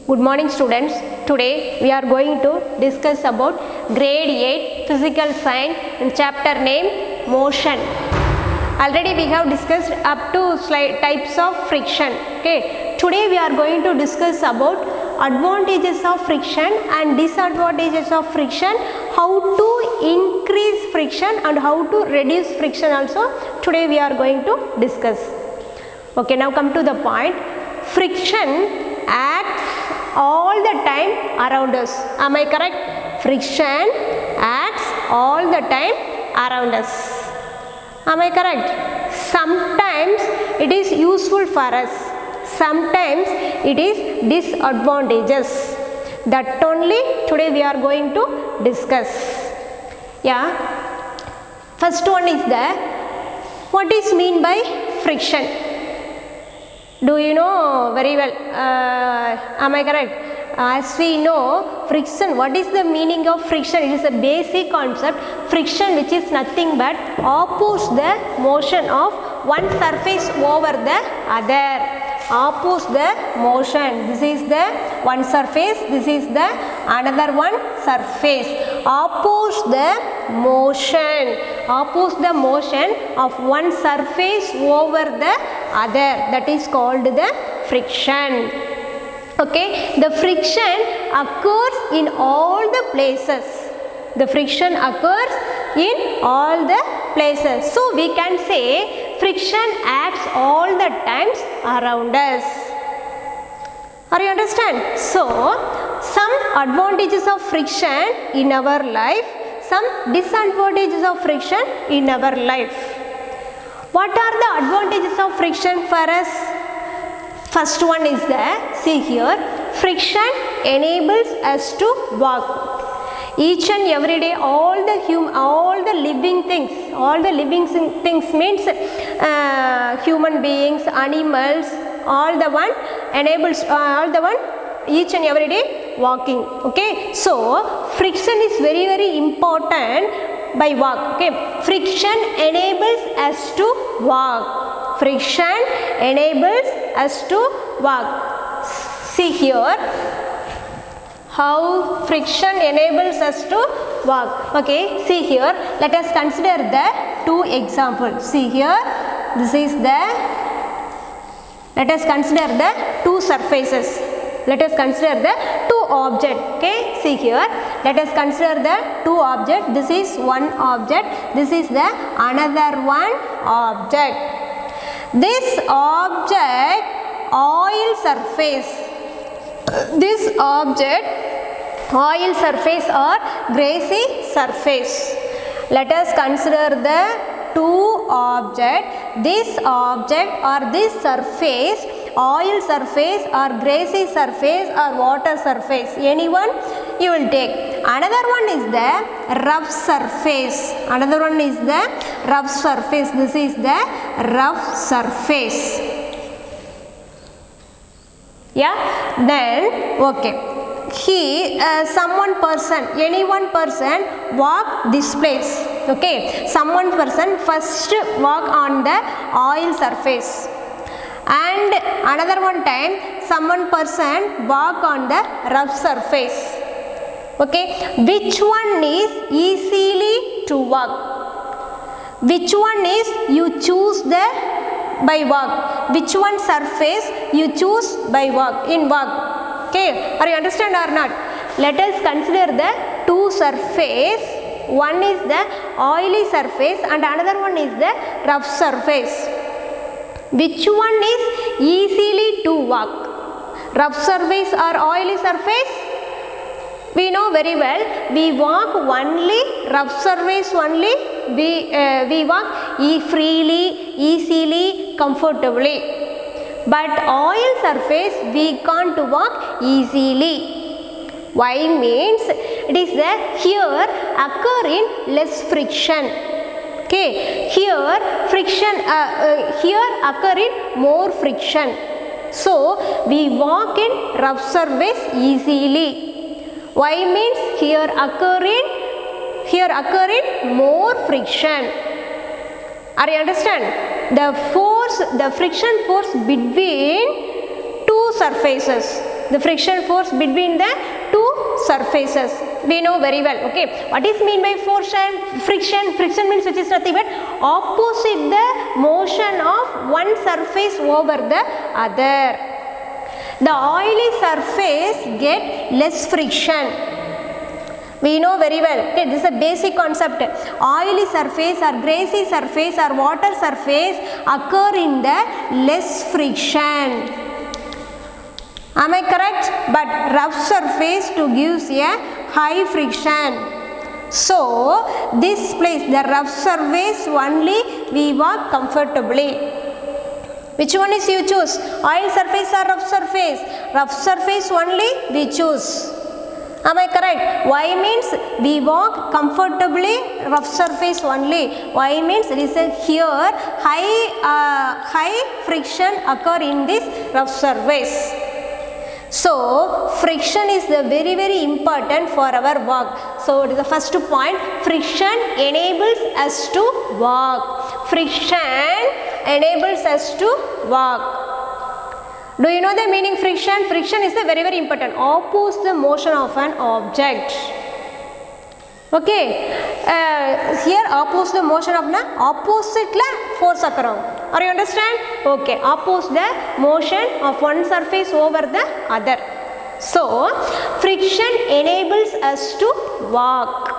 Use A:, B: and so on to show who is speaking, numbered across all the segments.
A: Good morning students. Today we are going to discuss about grade 8 physical science in chapter name motion. Already we have discussed up to types of friction. Okay. Today we are going to discuss about advantages of friction and disadvantages of friction, how to increase friction and how to reduce friction also. Today we are going to discuss. Okay, now come to the point. Friction acts all the time around us. Am I correct? Friction acts all the time around us. Am I correct? Sometimes it is useful for us. Sometimes it is disadvantageous. That only today we are going to discuss. Yeah. First one is what is mean by friction? Do you know very well? Am I correct? As we know, friction, what is the meaning of friction? It is a basic concept. Friction, which is nothing but oppose the motion of one surface over the other. Oppose the motion. This is the one surface, this is the another one surface. Oppose the motion. Oppose the motion of one surface over the other. That is called the friction. Okay, the friction occurs in all the places. The friction occurs in all the places. So we can say friction acts all the times around us. Are you understand? So some advantages of friction in our life, some disadvantages of friction in our life. What are the advantages of friction for us? First one is see here, friction enables us to walk. Each and every day, all the living things means human beings, animals, all the one enables each and every day walking. Okay, so friction is very, very important by walk. Okay, friction enables us to walk. Friction enables us to walk. See here how friction enables us to walk. Okay, see here, let us consider the two examples. See here, this is let us consider the two surfaces. Let us consider the two objects. Okay, see here, let us consider the two objects. This is one object, this is the another one object. This object oil surface, this object oil surface or greasy surface. Let us consider the two objects. This object or this surface, oil surface or greasy surface or water surface, anyone you will take. Another one is the rough surface. Another one is the rough surface. This is the rough surface. Yeah, then okay. Any one person walk this place. Okay, someone person first walk on the oil surface, and another one time someone person walk on the rough surface. Okay, which one is easily to walk? Which one is you choose the by walk? Which one surface you choose by walk in walk? Okay, are you understand or not? Let us consider the two surface. One is the oily surface and another one is the rough surface. Which one is easily to walk? Rough surface or oily surface? We know very well. We walk only rough surface only. We walk freely, easily, comfortably. But oil surface we can't walk easily. Why means it is here occur in less friction. Okay, here friction here occur in more friction. So we walk in rough surface easily. Why means here occur in more friction. Are you understand? The friction force between two surfaces. the friction force between the two surfaces. We know very well. Okay, what is mean by friction? Friction means which is nothing but opposite the motion of one surface over the other. The oily surface get less friction. We know very well. Okay, this is a basic concept. Oily surface or greasy surface or water surface occur in the less friction. Am I correct? But rough surface to gives a high friction. So this place, the rough surface only we walk comfortably. Which one is you choose? Oil surface or rough surface? Rough surface only we choose. Am I correct? Why means we walk comfortably, rough surface only. Why means it is here high friction occur in this rough surface. So friction is the very important for our walk. So the first point, friction enables us to walk. Friction enables us to walk. Do you know the meaning friction? Friction is the very important. Oppose the motion of an object. Okay. Here oppose the motion of the opposite la force occur. Are you understand? Okay. Oppose the motion of one surface over the other. So friction enables us to walk.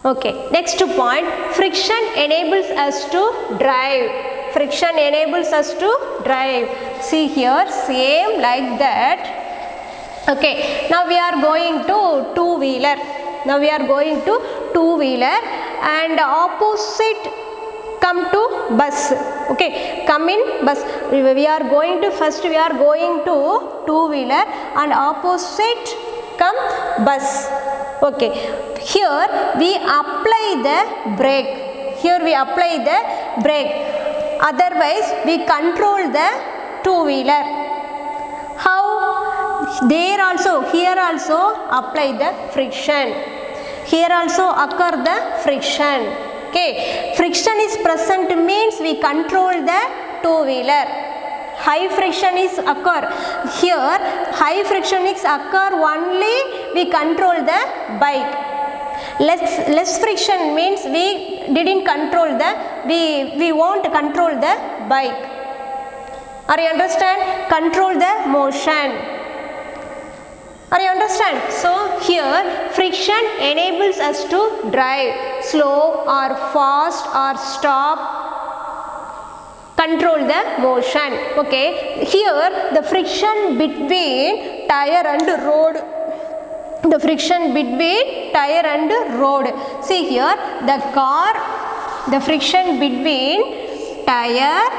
A: Okay. Next point. Friction enables us to drive. Friction enables us to drive. See here, same like that. Okay, now we are going to two-wheeler. Now we are going to two-wheeler and opposite come to bus. Okay, come in bus. We are going to first we are going to two-wheeler and opposite come bus. Okay, here we apply the brake. Here we apply the brake. Otherwise we control the two-wheeler. How? There also, here also apply the friction. Here also occur the friction. Okay, friction is present means we control the two-wheeler. High friction is occur. Here high friction is occur only we control the bike. Less friction means we didn't control the, we won't control the bike. Are you understand? Control the motion. Are you understand? So here friction enables us to drive slow or fast or stop. Control the motion. Okay. Here the friction between tire and road. The friction between tire and road. See here the car, the friction between tire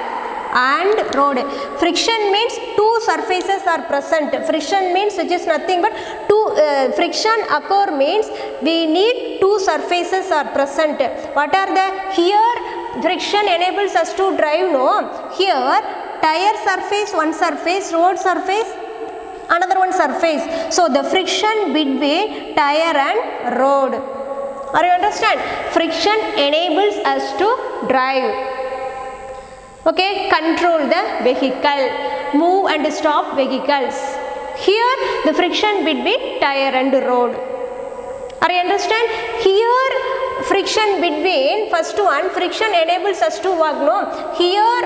A: and road. Friction means two surfaces are present. Friction means which is nothing but two friction occur means we need two surfaces are present. What are the? Here friction enables us to drive. No, here tire surface one surface, road surface another one surface. So the friction between tire and road. Are you understand? Friction enables us to drive. Okay, control the vehicle, move and stop vehicles. Here the friction between tire and road. Are you understand? Here friction between, first one, friction enables us to walk. No, here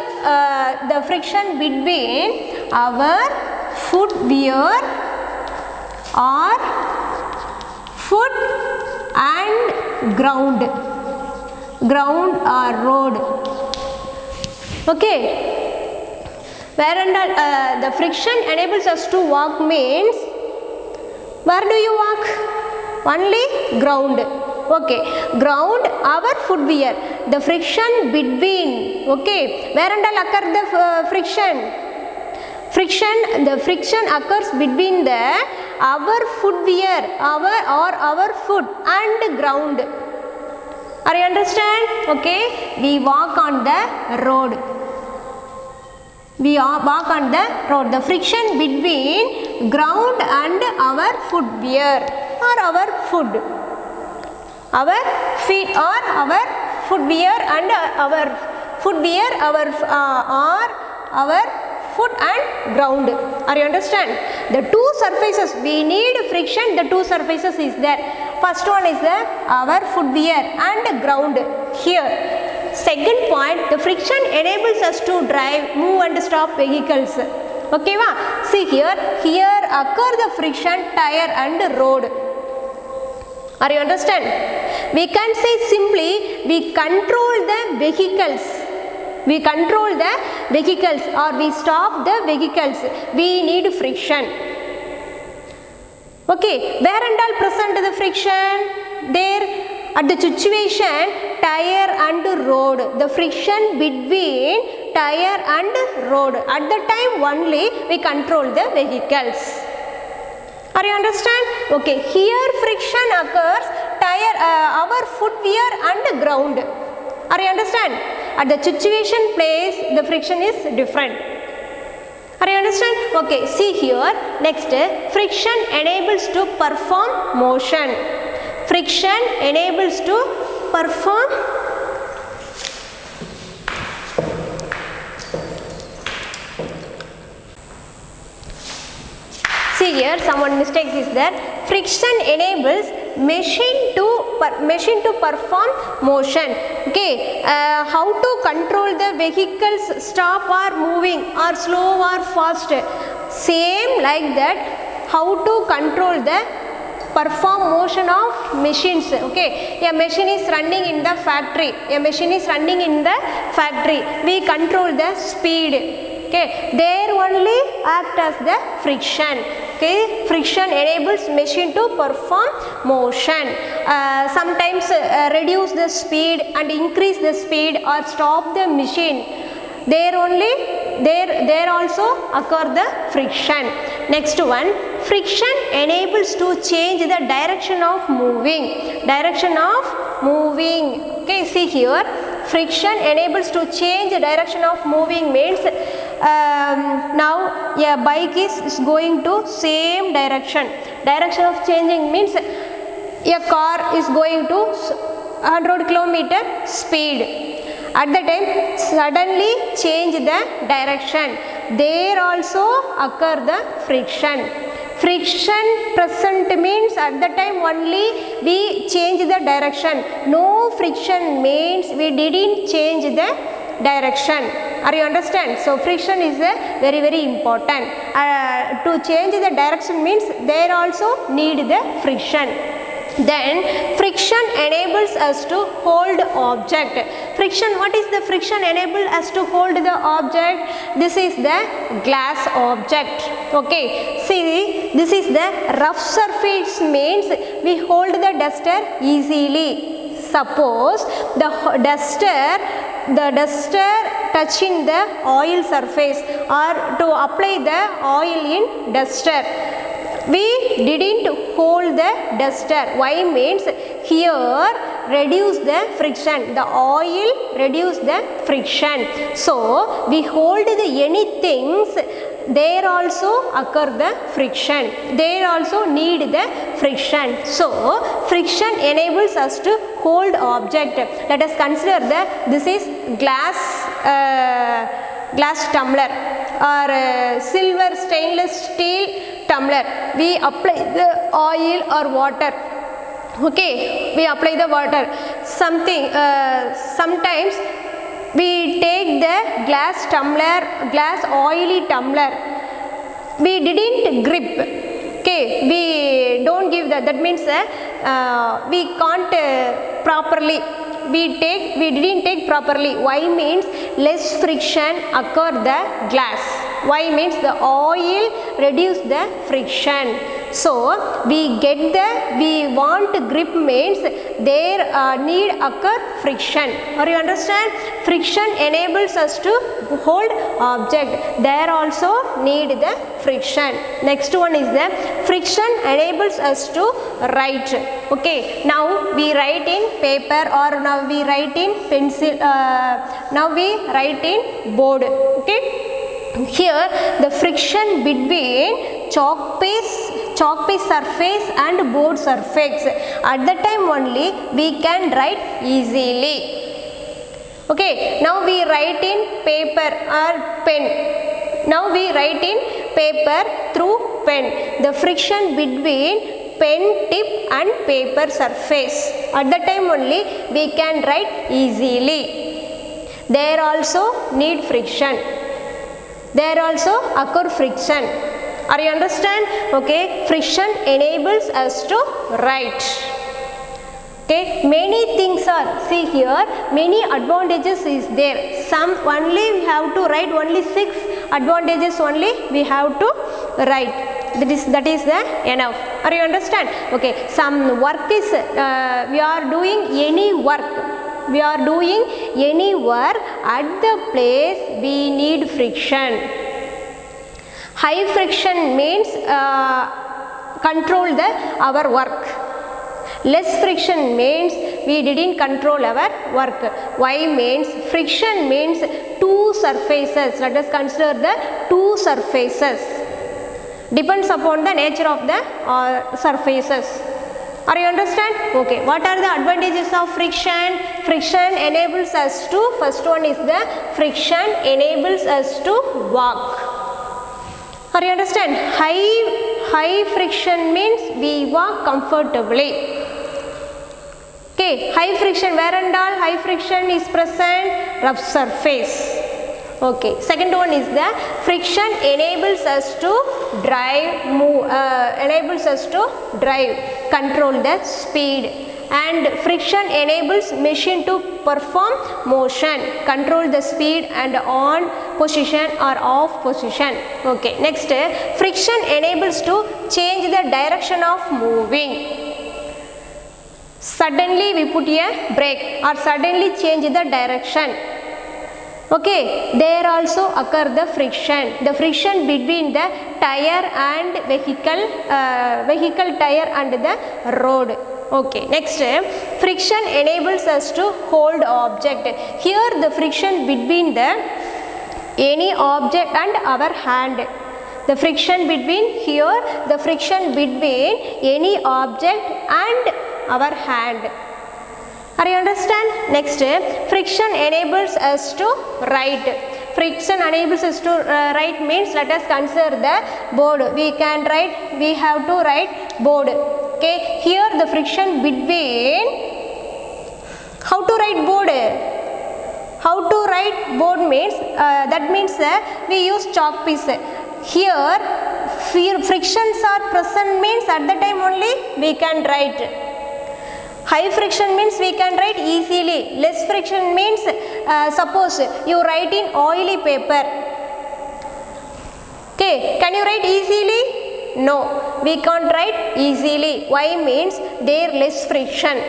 A: the friction between our footwear or foot and ground or road. Okay, where and the friction enables us to walk means where do you walk? Only ground. Okay, ground our footwear. The friction between. Okay, where and all occur the friction? The friction occurs between the our footwear, our foot and ground. Are you understand? Okay, we walk on the road. We walk on the road. The friction between ground and our footwear or our foot, our feet or our footwear and our footwear, our foot and ground. Are you understand? The two surfaces, we need friction, the two surfaces is there. First one is the our footwear and ground here. Second point, the friction enables us to drive, move and stop vehicles. Okay va? See here occur the friction, tire and road. Are you understand? We can say simply, we control the vehicles. We control the vehicles or we stop the vehicles. We need friction. Okay, where and all present the friction? There at the situation, tire and road. The friction between tire and road. At the time only we control the vehicles. Are you understand? Okay, here friction occurs, tire, our footwear and ground. Are you understand? At the situation place, the friction is different. Are you understand? Okay, see here. Next, friction enables to perform motion. Friction enables to perform see here someone mistakes is there. Friction enables machine to perform motion. Okay, how to control the vehicles stop or moving or slow or fast? Same like that. How to control the perform motion of machines. Okay, a machine is running in the factory. A machine is running in the factory. We control the speed. Okay, there only act as the friction. Okay, friction enables machine to perform motion. Sometimes reduce the speed and increase the speed or stop the machine. There also occur the friction. Next one, friction enables to change the direction of moving. Direction of moving. Okay, see here, friction enables to change the direction of moving means now a bike is going to same direction. Direction of changing means a car is going to 100 km speed. At the time suddenly change the direction. There also occur the friction. Friction present means at the time only we change the direction. No friction means we didn't change the direction. Are you understand? So friction is very very important. To change the direction means there also need the friction. Then friction enables us to hold object. Friction, what is the friction enable us to hold the object? This is the glass object. Okay, see, this is the rough surface means we hold the duster easily. Suppose the duster touching the oil surface or to apply the oil in duster, we didn't hold the duster. Why means here reduce the friction. The oil reduce the friction. So we hold the anything. There also occur the friction. There also need the friction. So friction enables us to hold object. Let us consider this is glass tumbler or silver stainless steel tumbler. We apply the oil or water. Okay, we apply the water. Sometimes we take the glass tumbler, glass oily tumbler. We didn't grip. Okay, we don't give that. That means we can't properly. We didn't take properly. Why means less friction occur the glass. Why means the oil reduce the friction. So we want grip means there need occur friction. Or you understand? Friction enables us to hold object. There also need the friction. Next one is the friction enables us to write. Okay, now we write in paper or now we write in pencil. Now we write in board. Okay. Here the friction between chalk piece surface and board surface. At the time only we can write easily. Okay, now we write in paper or pen. Now we write in paper through pen. The friction between pen tip and paper surface. At that time only we can write easily. There also need friction. There also occur friction. Are you understand? Okay, friction enables us to write. Okay, many things are, see here, many advantages is there. Some only we have to write, only 6 advantages only we have to write. That is the enough. Are you understand? Okay, some work is we are doing any work. We are doing any work, at the place we need friction. High friction means control our work. Less friction means we didn't control our work. Why means friction means two surfaces. Let us consider the two surfaces. Depends upon the nature of the surfaces. Are you understand? Okay, what are the advantages of friction? Friction enables us to, first one is the friction enables us to walk. Are you understand? High friction means we walk comfortably. Okay, high friction, where and all high friction is present? Rough surface. Okay, second one is the friction enables us to drive, control the speed, and friction enables machine to perform motion, control the speed and on position or off position. Okay, next, friction enables to change the direction of moving. Suddenly we put a brake or suddenly change the direction. Okay, there also occur the friction. The friction between the tire and vehicle tire and the road. Okay, next, friction enables us to hold object. Here the friction between the any object and our hand. The friction between here, the friction between any object and our hand. Are you understand? Next, friction enables us to write. Friction enables us to write means, let us consider the board. We can write, we have to write board. Okay, here the friction between, how to write board? How to write board means, that means we use chalk piece. Here frictions are present means at the time only we can write. High friction means we can write easily. Less friction means suppose you write in oily paper. Okay, can you write easily? No, we can't write easily. Why means there less friction.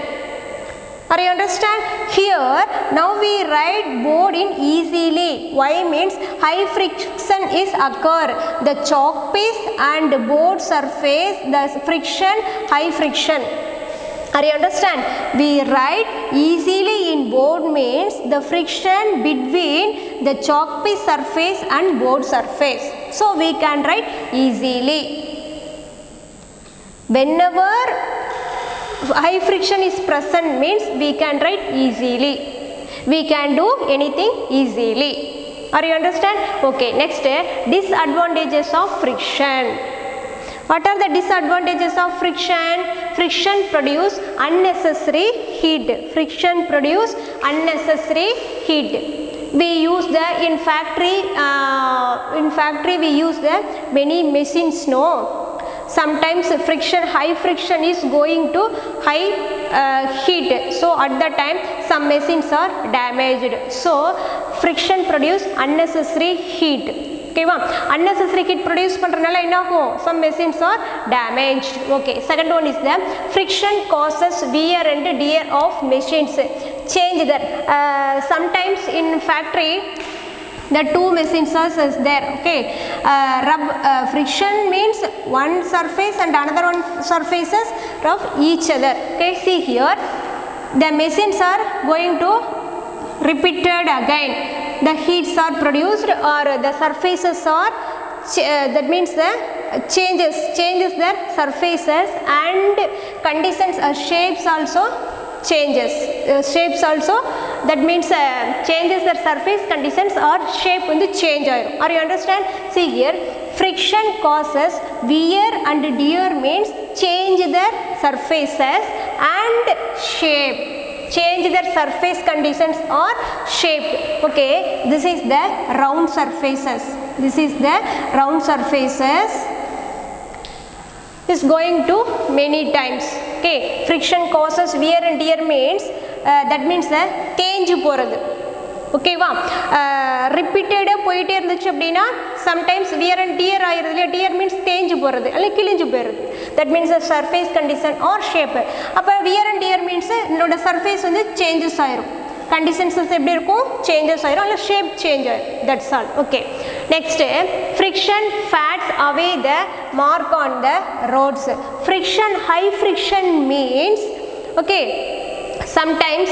A: Are you understand? Here now we write board in easily. Why means high friction is occur. The chalk piece and board surface, the friction, high friction. Are you understand? We write easily in board means the friction between the chalk piece surface and board surface. So we can write easily. Whenever high friction is present means we can write easily. We can do anything easily. Are you understand? Okay, next, disadvantages of friction. What are the disadvantages of friction? Friction produce unnecessary heat. Friction produce unnecessary heat. We use the in factory we use the many machines. No, sometimes friction, high friction is going to high heat. So at that time some machines are damaged. So friction produce unnecessary heat. Okay, unnecessary heat produce பண்றனால என்ன ஆகும்? Some machines are damaged. Okay, second one is the friction causes wear and tear of machines. Change that. Sometimes in factory the two machines is there. Okay, friction means one surface and another one surfaces of each other. Okay, see here the machines are going to repeated again. The heats are produced or the surfaces are that means the changes their surfaces and conditions, shapes also changes. Shapes also that means changes the surface conditions or shape வந்து change ஆயிரும். Are you understand? See here, friction causes wear and tear means change their surfaces and shape. Change their surface conditions or shape. Okay, this is the round surfaces. This is the round surfaces. Is going to many times. Okay, friction causes wear and tear means that means change போறது. ஓகேவா, ரிப்பீட்டடாக போயிட்டே இருந்துச்சு அப்படின்னா sometimes wear and dear ஆயிடுது இல்லையா. Dear means தேஞ்சு போகிறது இல்லை கிழிஞ்சு போயிடுது. That means surface condition or shape. அப்போ வியர் அண்ட் டியர் மீன்ஸ் என்னோட சர்ஃபேஸ் வந்து சேஞ்சஸ் ஆயிரும். கண்டிஷன்ஸ் எப்படி இருக்கும், சேஞ்சஸ் ஆயிரும், இல்லை ஷேப் சேஞ்ச் ஆயிரும். That's all. Okay, next friction fades away the mark on the roads. Friction, high friction means okay sometimes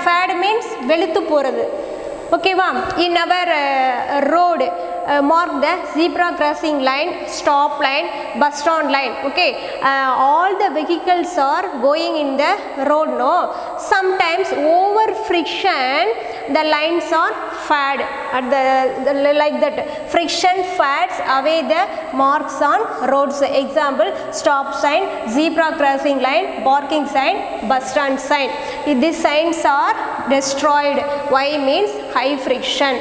A: fad means வெளுத்து போகிறது. ஓகேவா, in our road mark the zebra crossing line, stop line, bus stand line. Okay, all the vehicles are going in the road. No, sometimes over friction the lines are fad at the like that. Friction fads away the marks on roads. Example, stop sign, zebra crossing line, parking sign, bus stand sign. If these signs are destroyed, why means high friction.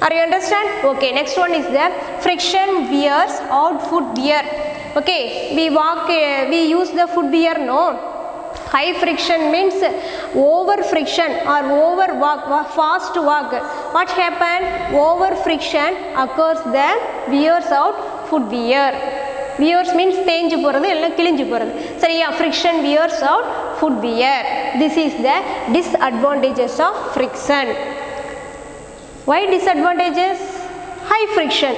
A: Are you understand? Okay, next one is the friction wears out footwear. Okay, we walk, we use the footwear. No, high friction means over friction or over walk, fast walk. What happen? Over friction occurs, the wears out footwear. Wears means தேஞ்சு போகிறது இல்லை கிழிஞ்சு போகிறது. சரியா, friction wears out footwear. This is the disadvantages of friction. Why disadvantages? High friction.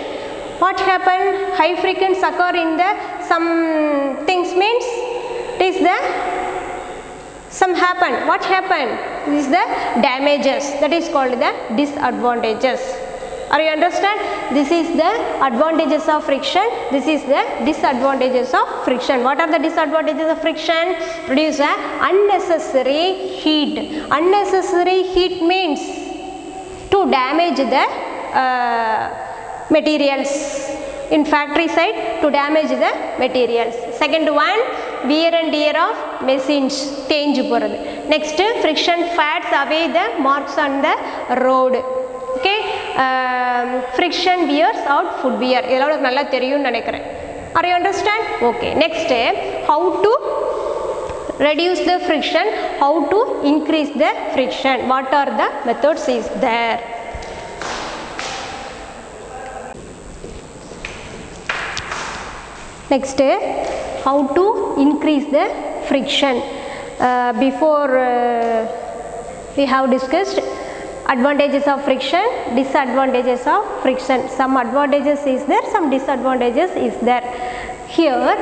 A: What happen? High frictions occur in the some things means it is the some happen. What happen? This is the damages. That is called the disadvantages. Are you understand? This is the advantages of friction. This is the disadvantages of friction. What are the disadvantages of friction? Produce a unnecessary heat. Unnecessary heat means to damage the materials in factory side, to damage the materials. Second one, wear and tear of machines, தேஞ்சு போகிறது. Next, friction fads away the marks on the road. Okay, friction wears out footwear. இதெல்லாம் உங்களுக்கு நல்லா தெரியும்னு நினைக்கிறேன். Are you understand? Okay, next, how to reduce the friction, how to increase the friction. What are the methods is there? Next, how to increase the friction. Before we have discussed advantages of friction, disadvantages of friction. Some advantages is there, some disadvantages is there. Here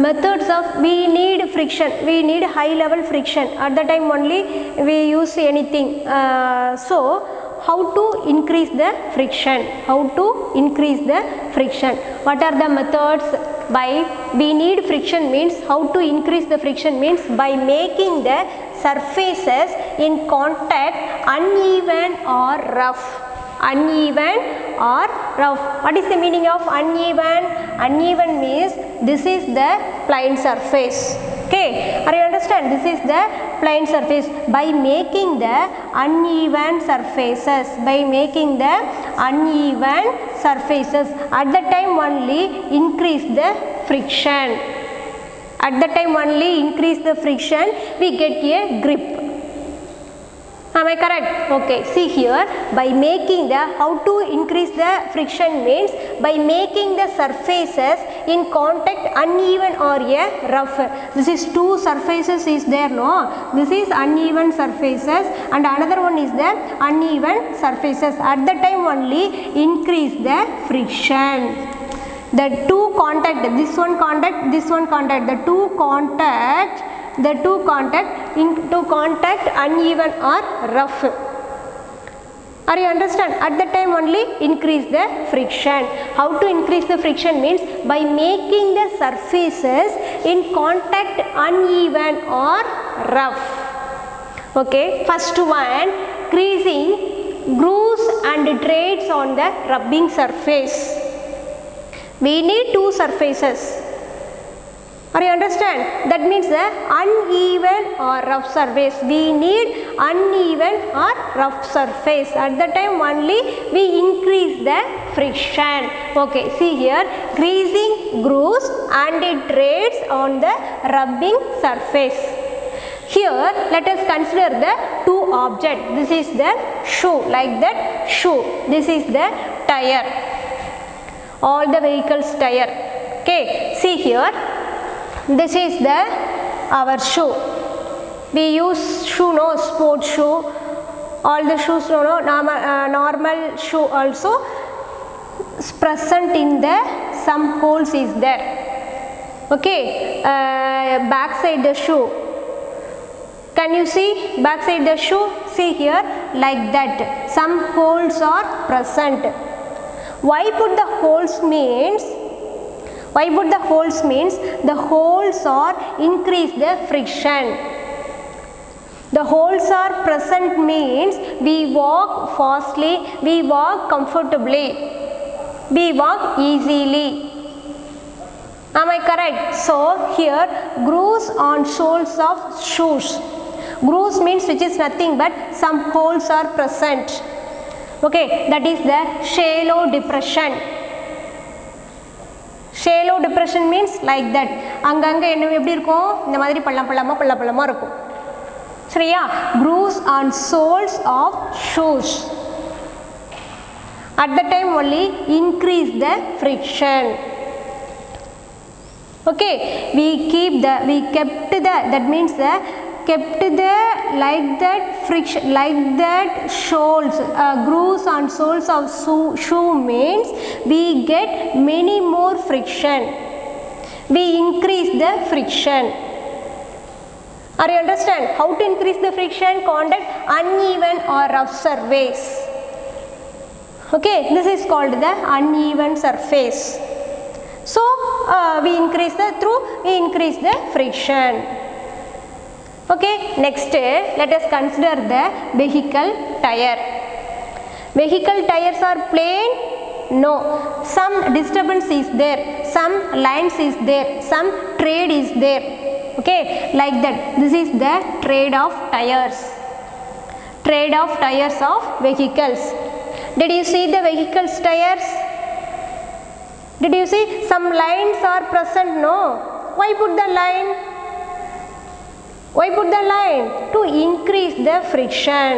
A: methods of, we need friction, we need high level friction. At the time only we use anything. So how to increase the friction? How to increase the friction? What are the methods? By we need friction means how to increase the friction means by making the surfaces in contact uneven or rough. Uneven or rough. What is the meaning of uneven? Uneven means this is the plain surface. Okay, are you understand? This is the plain surface. By making the uneven surfaces, by making the uneven surfaces, at the time only increase the friction. At the time only increase the friction, we get a grip. Am I correct? Okay, see here, by making the, how to increase the friction means by making the surfaces in contact uneven or a rough. This is two surfaces is there, no? This is uneven surfaces and another one is the uneven surfaces. At the time only increase the friction. The two contact, this one contact, this one contact, the two contact uneven or rough. Are you understand? At the time only increase the friction. How to increase the friction means by making the surfaces in contact uneven or rough. Okay, first one, greasing grooves and threads on the rubbing surface. We need two surfaces. Are you understand? That means the uneven or rough surface. We need uneven or rough surface. At the time only we increase the friction. Okay, see here, greasing grooves and it threads on the rubbing surface. Here let us consider the two objects. This is the shoe, like that shoe. This is the tire. All the vehicles tire. Okay, see here. This is the our shoe. We use shoe, no, sport shoe. All the shoes, no, normal shoe also present in the some holes is there. Okay, back side the shoe. Can you see back side the shoe? See here, like that. Some holes are present. Why put the holes means? Why put the holes means the holes are increase the friction. The holes are present means we walk fastly, we walk comfortably, we walk easily. Am I correct? So here grooves on soles of shoes. Grooves means which is nothing but some holes are present. Okay, that is the shallow depression. Shallow depression means like that. அங்கங்க என்ன எப்படி இருக்கும், இந்த மாதிரி பள்ளமா இருக்கும். சரியா? Grooves on soles of shoes. At the time only increase the friction. Okay, we kept the, that means the kept the like that friction, like that soles, grooves on soles of shoe means we get many more friction. We increase the friction. Are you understand? How to increase the friction? Contact uneven or rough surface. Okay, this is called the uneven surface. So we increase the friction. Okay, next let us consider the vehicle tire. Vehicle tires are plain? No. Some disturbance is there, some lines is there, some tread is there. Okay, like that. This is the tread of tires. Tread of tires of vehicles. Did you see the vehicles tires? Did you see some lines are present? No. Why put the line? Why put the line? To increase the friction.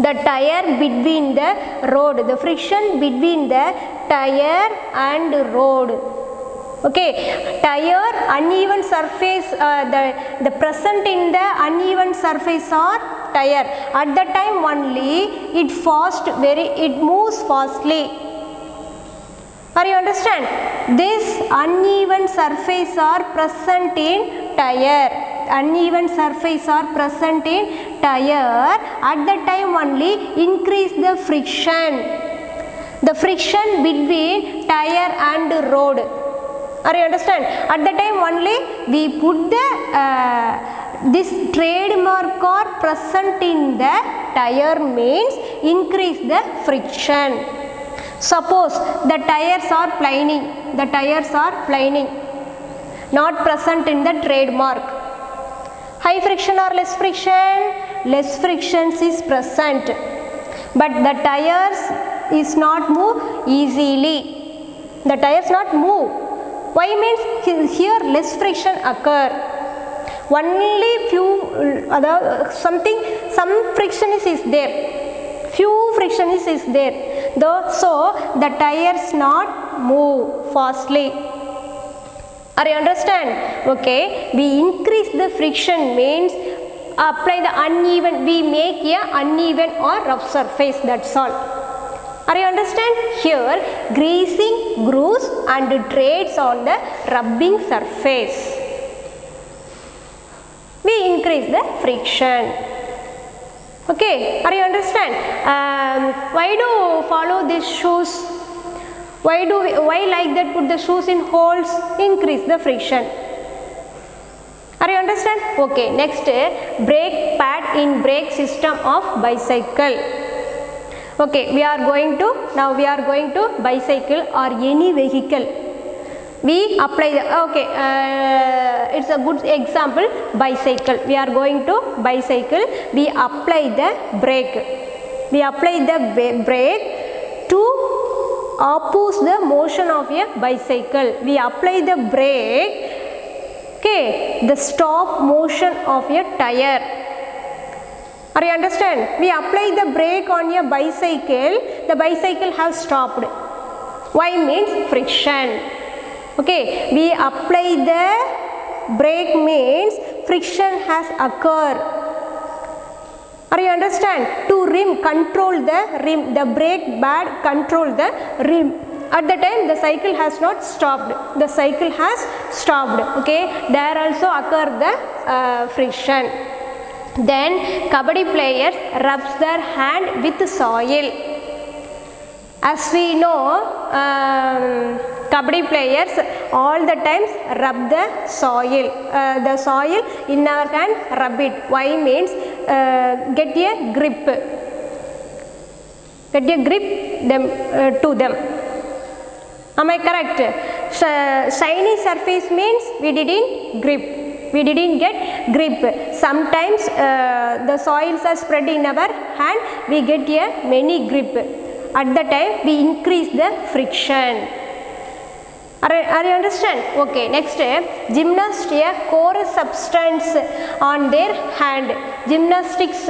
A: The tire between the road, the friction between the tire and road. Okay, tire uneven surface, the present in the uneven surface are tire. At the time only it moves fastly. Are you understand? This uneven surface are present in tire. Uneven surface are present in tire. At the time only increase the friction. The friction between tire and road. Are you understand? At the time only we put the this trademark or present in the tire means increase the friction. Suppose the tires are planing. The tires are planing. Not present in the trademark. High friction or less friction? Less friction is present. But the tires is not move easily. The tires not move. Why means here less friction occur. Only few some friction is there. Few friction is there. So the tires not move fastly. Are you understand? Okay, we increase the friction means apply the uneven, we make a uneven or rough surface, that's all. Are you understand? Here greasing grooves and threads on the rubbing surface. We increase the friction. Okay, are you understand? Why do follow these shoes? Why like that put the shoes in holes? Increase the friction. Are you understand? Okay, next brake pad in brake system of bicycle. Okay, we are going to bicycle or any vehicle. We apply the, okay, it's a good example, bicycle. We are going to bicycle, we apply the brake. We apply the brake to oppose the motion of a bicycle. We apply the brake, okay, the stop motion of a tire. Are you understand? We apply the brake on a bicycle, the bicycle has stopped. Why means friction. Okay, we apply the brake means friction has occurred. Are you understand? To rim, control the rim, the brake pad control the rim. At the time the cycle has not stopped, the cycle has stopped. Okay, there also occur the friction. Then kabaddi players rubs their hand with soil. As we know, kabaddi players all the times rub the soil in our hand, rub it. Why means get a grip them to them. Am I correct? Shiny surface means we didn't get grip. Sometimes the soils are spread in our hand, we get a many grip. At the time we increase the friction. Are you understand? Okay, next, gymnasts a coarse substance on their hand. Gymnastics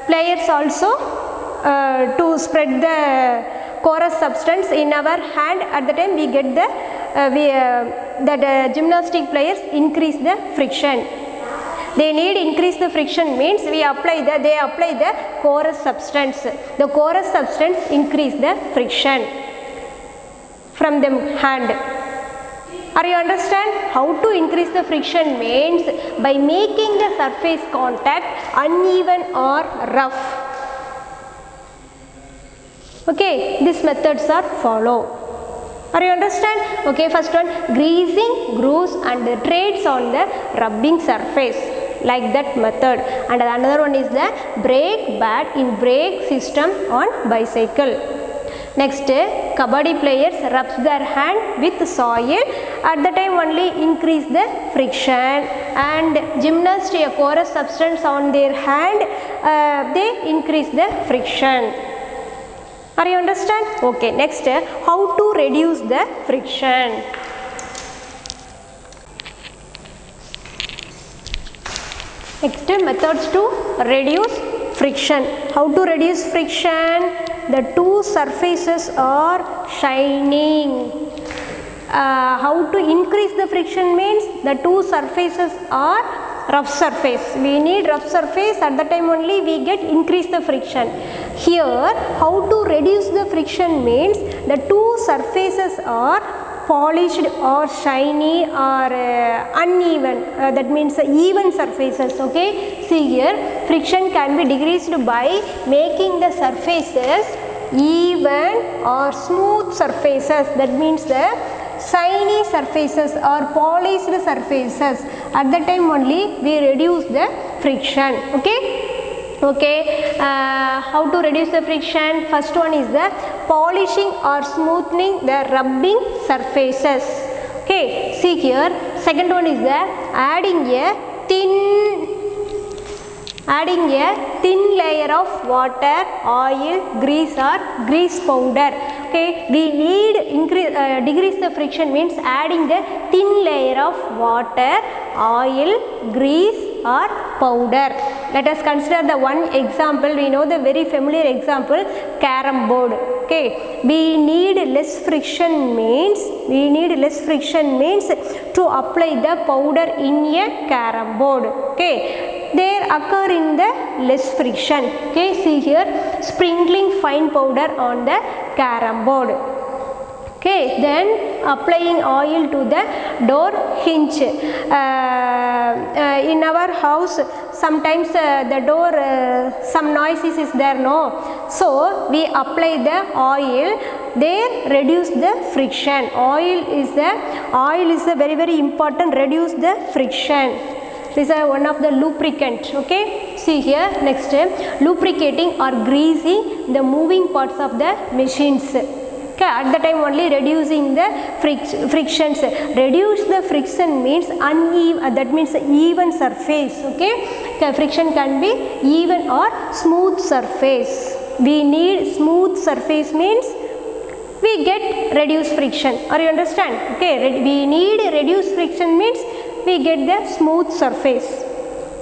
A: players also to spread the coarse substance in our hand. At the time we get the gymnastic players increase the friction. They need increase the friction means they apply the coarse substance. The coarse substance increase the friction from the hand. Are you understand? How to increase the friction means by making the surface contact uneven or rough. Okay, these methods are follow. Are you understand? Okay, first one, greasing grooves and threads on the rubbing surface, like that method. And another one is the brake pad in brake system on bicycle. Next, kabaddi players rubs their hand with soil. At the time only increase the friction. And gymnasts a coarse substance on their hand, they increase the friction. Are you understand? Okay, next, how to reduce the friction. Next, methods to reduce friction. How to reduce friction? The two surfaces are shining. How to increase the friction means the two surfaces are rough surface. We need rough surface, at the time only we get increase the friction. Here, how to reduce the friction means the two surfaces are polished or shiny or uneven, that means even surfaces. Okay, see here, friction can be decreased by making the surfaces even or smooth surfaces, that means the shiny surfaces or polished surfaces. At that time only we reduce the friction. Okay, how to reduce the friction? First one is the polishing or smoothing the rubbing surfaces. Okay, see here, second one is the adding a thin layer of water, oil, grease or grease powder. Okay, we need decrease the friction means adding the thin layer of water, oil, grease or powder. Let us consider the one example. We know the very familiar example, carom board. Okay, we need less friction means to apply the powder in a carom board. Okay, there occur in the less friction. Okay, see here, sprinkling fine powder on the carom board. Okay, then applying oil to the door hinge. In our house sometimes the door some noises is there, no, so we apply the oil there, reduce the friction. Oil is a very important, reduce the friction. This is one of the lubricant. Okay, see here next, lubricating or greasing the moving parts of the machines. Okay, at the time only reducing the frictions. Reduce the friction means uneven, that means even surface. Okay, friction can be even or smooth surface. We need smooth surface means we get reduced friction. Are you understand? Okay, we need reduced friction means we get the smooth surface.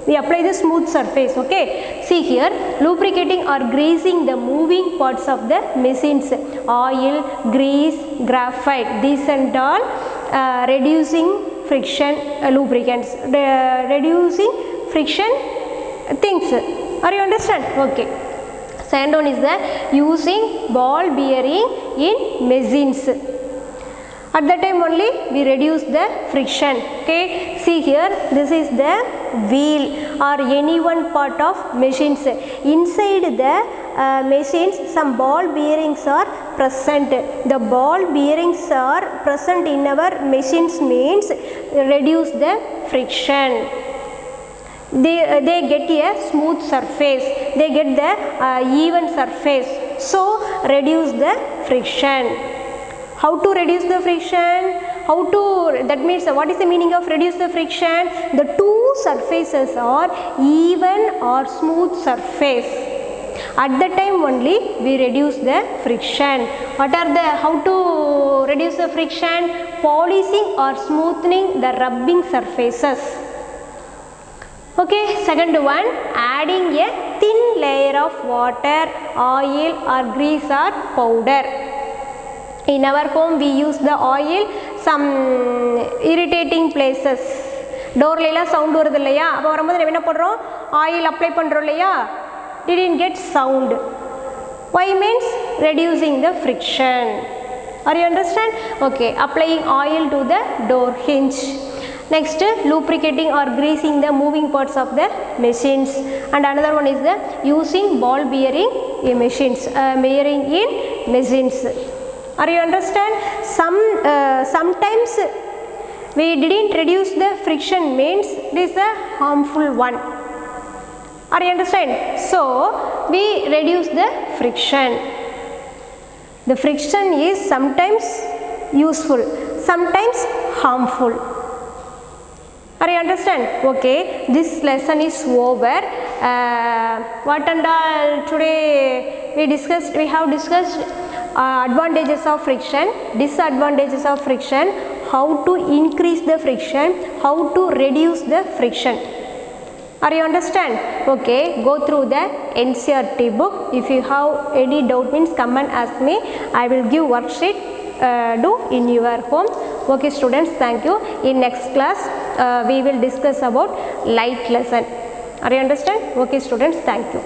A: We apply the smooth surface. Okay, see here, lubricating or greasing the moving parts of the machines, oil, grease, graphite, these and all reducing friction lubricants, reducing friction things. Are you understand? Okay, second one is the using ball bearing in machines. At that time only we reduce the friction. Okay, see here, this is the wheel or any one part of machines. Inside the machines some ball bearings are present. The ball bearings are present in our machines means reduce the friction. They get a smooth surface, they get the even surface, so reduce the friction. How to reduce the friction? How to, that means what is the meaning of reduce the friction? The two surfaces are even or smooth surface. At the time only we reduce the friction. What are the, how to reduce the friction? Polishing or smoothing the rubbing surfaces. Okay, second one, adding a thin layer of water, oil or grease or powder. In our home we use the oil some irritating places. Door la sound varudhu illaya, appo varumbodhu enna podrom, oil apply pandrom illaya, didn't get sound. Why means reducing the friction. Are you understand? Okay, applying oil to the door hinge. Next, lubricating or greasing the moving parts of the machines. And another one is the using ball bearing in machines, bearing in machines. Are you understand? Sometimes we didn't reduce the friction means this is a harmful one. Are you understand? So we reduce the friction. The friction is sometimes useful, sometimes harmful. Are you understand? Okay, this lesson is over. What and all today we have discussed advantages of friction, disadvantages of friction, how to increase the friction, how to reduce the friction. Are you understand? Okay, go through the NCERT book. If you have any doubt means come and ask me. I will give worksheet do in your home. Okay students, thank you. In next class we will discuss about light lesson. Are you understand? Okay students, thank you.